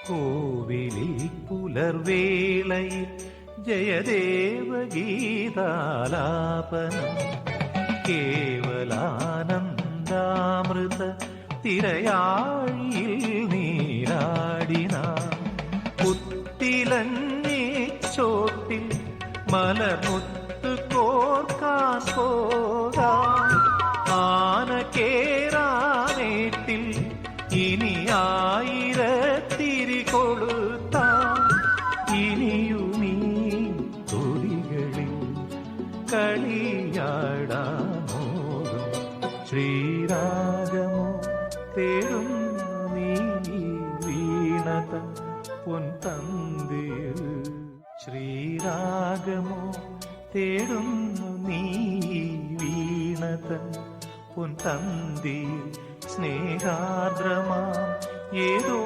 കോവിലിൽ പുലർവേളയിൽ ജയദേവ ഗീതാലാപനം കേവലാനന്ദാമൃത തിരയാഴിയിൽ നീരാടിന പുത്തിലഞ്ഞി ചോട്ടിൽ മലമുത്ത് കോർക്കാൻ പോകാം ആന കേറാനേട്ടിൽ ഇനി ആയിരത്തിരി കൊളുത്താം ഇനിയുമീ തൊടികളിൽ കളിയാടാമോതും ശ്രീരാഗമോ തേടുന്നു നീ വീണത പൊൻതന്തിയിൽ ശ്രീരാഗമോ തേടുന്നു നീ വീണത പൊൻതന്തിയിൽ സ്നേഹാർദ്രമാം ഏതോ